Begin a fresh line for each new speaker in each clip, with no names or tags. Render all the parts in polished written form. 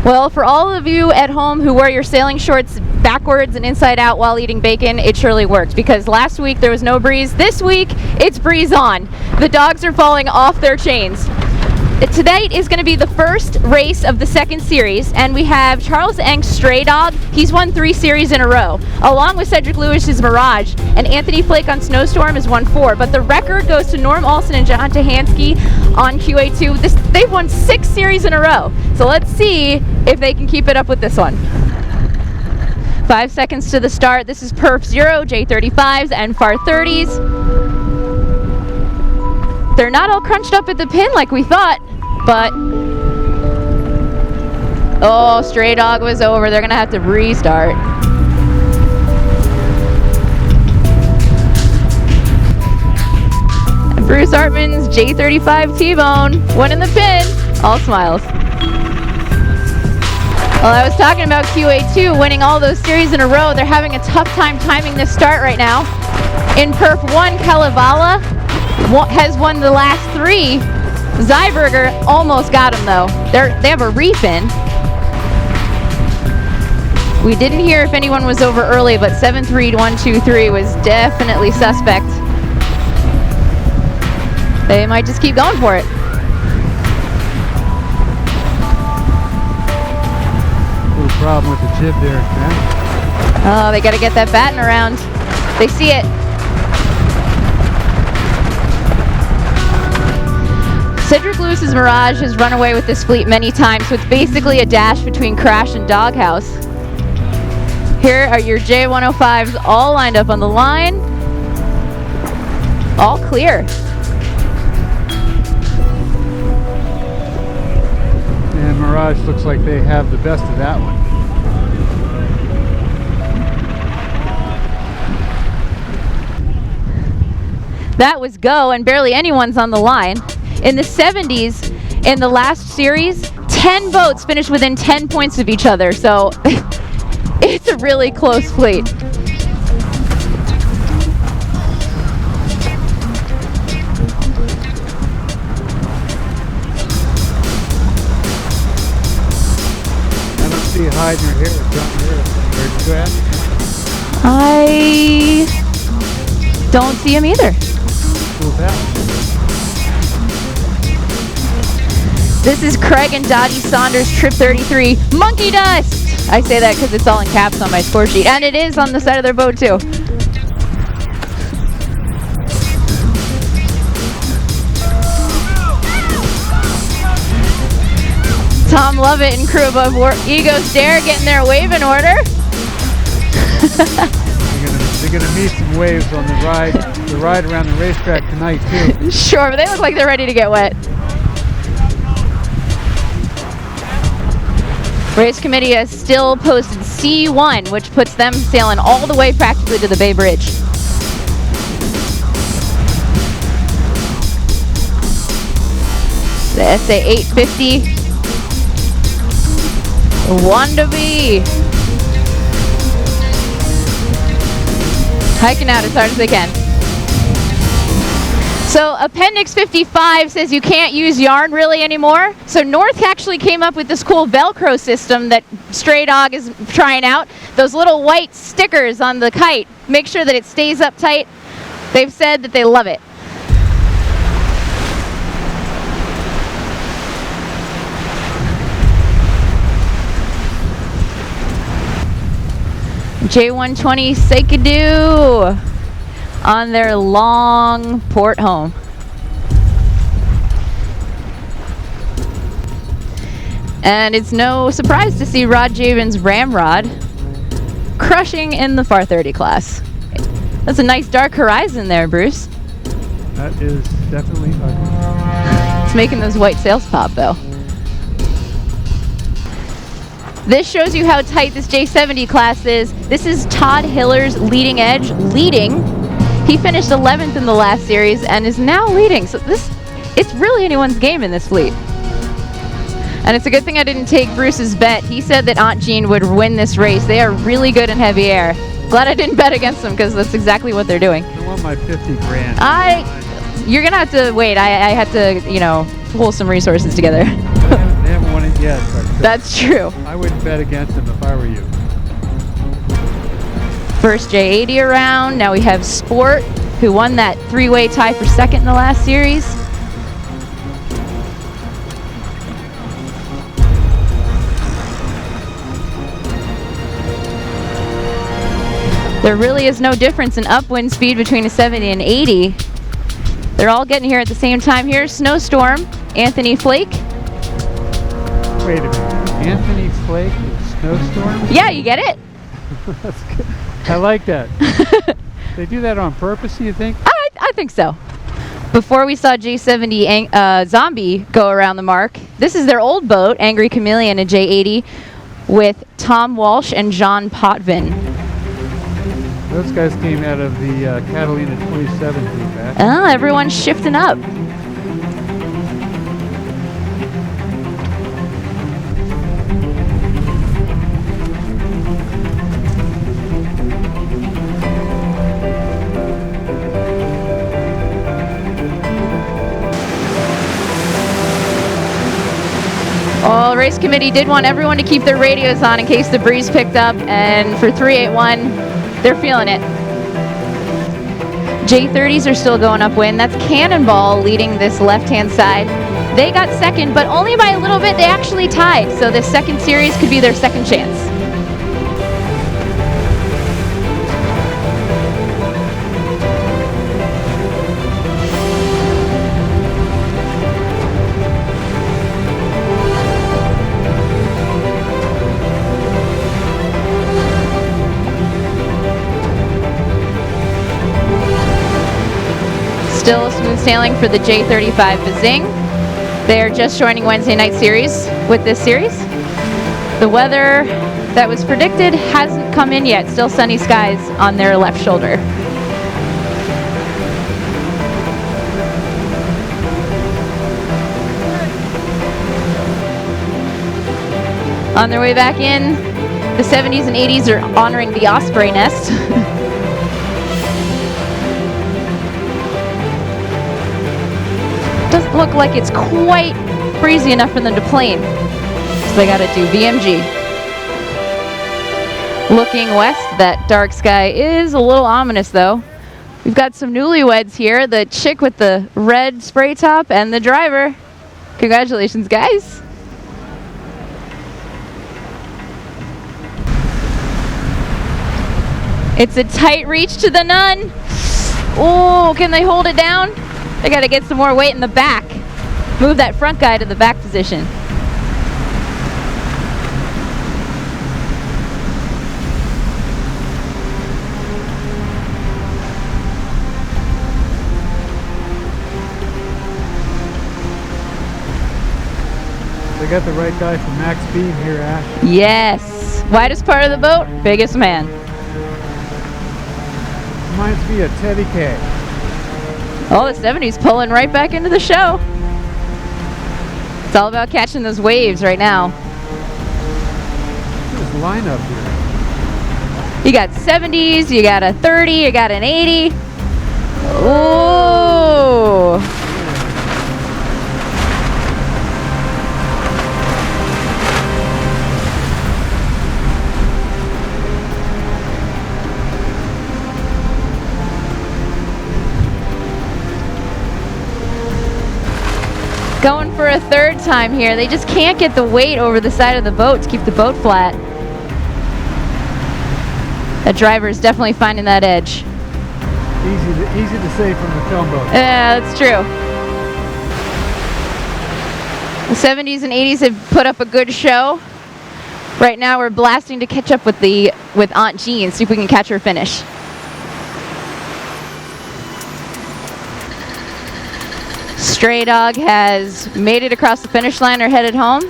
Well, for all of you at home who wear your sailing shorts backwards and inside out while eating bacon, it surely worked, because last week there was no breeze. This week, it's breeze on. The dogs are falling off their chains. Tonight is going to be the first race of the second series, and we have Charles Eng's Stray Dog. He's won 3 series in a row, along with Cedric Lewis's Mirage, and Anthony Flake on Snowstorm has won 4. But the record goes to Norm Olsen and John Tahansky on QA2. They've won 6 series in a row. So let's see if they can keep it up with this one. 5 seconds to the start. This is Perf 0, J35s, and Far 30s. They're not all crunched up at the pin like we thought, but oh, Stray Dog was over. They're gonna have to restart. And Bruce Hartman's J35 T-Bone, one in the pin, all smiles. Well, I was talking about QA2 winning all those series in a row. They're having a tough time timing this start right now. In Perf 1, Kalevala has won the last 3. Zyberger almost got him though. They have a reef in. We didn't hear if anyone was over early, but 7-3-1-2-3 was definitely suspect. They might just keep going for it.
Little problem with the jib there, man.
Oh, they got to get that batten around. They see it. Cedric Lewis's Mirage has run away with this fleet many times, so it's basically a dash between Crash and Doghouse. Here are your J105s all lined up on the line. All clear.
And Mirage looks like they have the best of that one.
That was go, and barely anyone's on the line. In the 70s, in the last series, 10 boats finished within 10 points of each other, so it's a really close fleet.
I don't see you hiding your hair, John. Where'd you go at?
I don't see him either.
Cool that.
This is Craig and Dottie Saunders, Trip 33, Monkey Dust! I say that because it's all in caps on my score sheet, and it is on the side of their boat too. Tom Lovett and crew above Ego's Dare getting their wave in order.
They're gonna meet some waves on the ride around the racetrack tonight too.
Sure, but they look like they're ready to get wet. Race committee has still posted C1, which puts them sailing all the way practically to the Bay Bridge. The SA 850. Wandabe. Hiking out as hard as they can. So Appendix 55 says you can't use yarn really anymore. So North actually came up with this cool Velcro system that Stray Dog is trying out. Those little white stickers on the kite make sure that it stays up tight. They've said that they love it. J120 Seikadu on their long port home. And it's no surprise to see Rod Jabin's Ramrod crushing in the Far 30 class. That's a nice dark horizon there, Bruce.
That is definitely ugly.
It's making those white sails pop, though. This shows you how tight this J70 class is. This is Todd Hiller's leading edge, leading. He finished 11th in the last series and is now leading. So it's really anyone's game in this fleet. And it's a good thing I didn't take Bruce's bet. He said that Aunt Jean would win this race. They are really good in heavy air. Glad I didn't bet against them because that's exactly what they're doing.
I want my 50 grand.
You're gonna have to wait. I had to, pull some resources together.
They haven't won won it yet, but
That's true.
I wouldn't bet against him if I were you.
First J80 around. Now we have Sport, who won that three-way tie for second in the last series. There really is no difference in upwind speed between a 70 and 80. They're all getting here at the same time. Here's Snowstorm, Anthony Flake.
Wait a minute. Anthony Flake with Snowstorm?
Yeah, you get it?
That's good. I like that. They do that on purpose, you think?
I think so. Before we saw J70 Zombie go around the mark, this is their old boat, Angry Chameleon, a J80, with Tom Walsh and John Potvin.
Those guys came out of the Catalina 27 feedback.
Oh, everyone's shifting up. Well, race committee did want everyone to keep their radios on in case the breeze picked up, and for 381, they're feeling it. J30s are still going upwind. That's Cannonball leading this left-hand side. They got second, but only by a little bit. They actually tied, so this second series could be their second chance. Still smooth sailing for the J35 Bazing. They're just joining Wednesday night series with this series. The weather that was predicted hasn't come in yet. Still sunny skies on their left shoulder. On their way back in, the 70s and 80s are honoring the Osprey nest. Doesn't look like it's quite breezy enough for them to plane. So they gotta do VMG. Looking west, that dark sky is a little ominous though. We've got some newlyweds here, the chick with the red spray top and the driver. Congratulations, guys. It's a tight reach to the Nun. Oh, can they hold it down? They got to get some more weight in the back. Move that front guy to the back position.
They got the right guy for max speed here, Ash.
Yes. Widest part of the boat, biggest man.
Reminds me of Teddy K.
Oh, the 70s pulling right back into the show. It's all about catching those waves right now.
This lineup here.
You got 70s, you got a 30, you got an 80. Ooh. Going for a third time here. They just can't get the weight over the side of the boat to keep the boat flat. That driver is definitely finding that edge.
Easy to say from the film boat.
Yeah, that's true. The 70s and 80s have put up a good show. Right now we're blasting to catch up with Aunt Jean, see if we can catch her finish. Stray Dog has made it across the finish line or headed home,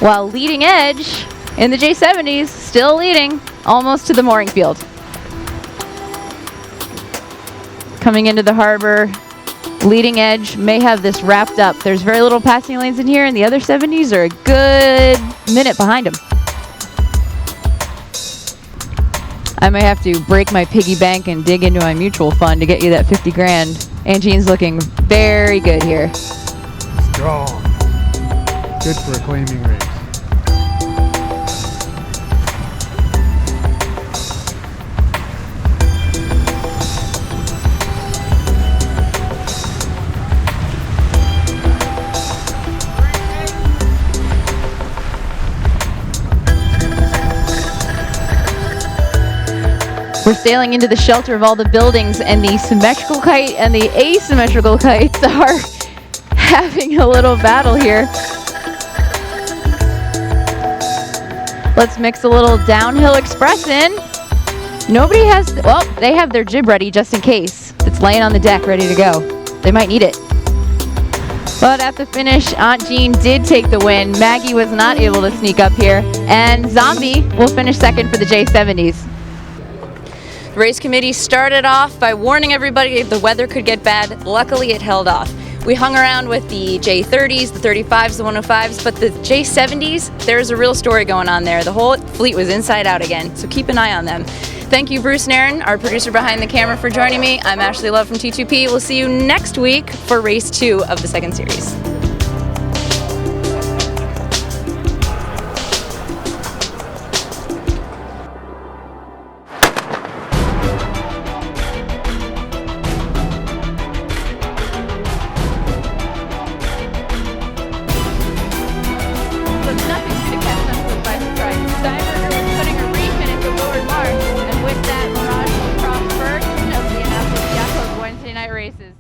while Leading Edge in the J70s still leading almost to the mooring field. Coming into the harbor, Leading Edge may have this wrapped up. There's very little passing lanes in here, and the other 70s are a good minute behind them. I may have to break my piggy bank and dig into my mutual fund to get you that 50 grand. Aunt Jean's looking very good here.
Strong. Good for a claiming race.
We're sailing into the shelter of all the buildings, and the symmetrical kite and the asymmetrical kites are having a little battle here. Let's mix a little downhill express in. Nobody has, well, they have their jib ready just in case. It's laying on the deck ready to go. They might need it. But at the finish, Aunt Jean did take the win. Maggie was not able to sneak up here, and Zombie will finish second for the J70s. The race committee started off by warning everybody the weather could get bad. Luckily, it held off. We hung around with the J30s, the 35s, the 105s, but the J70s, there's a real story going on there. The whole fleet was inside out again, so keep an eye on them. Thank you, Bruce Nairn, our producer behind the camera, for joining me. I'm Ashley Love from T2P. We'll see you next week for race 2 of the second series. With that, Mirage will cross first of the Annapolis Yacht Club Wednesday night races.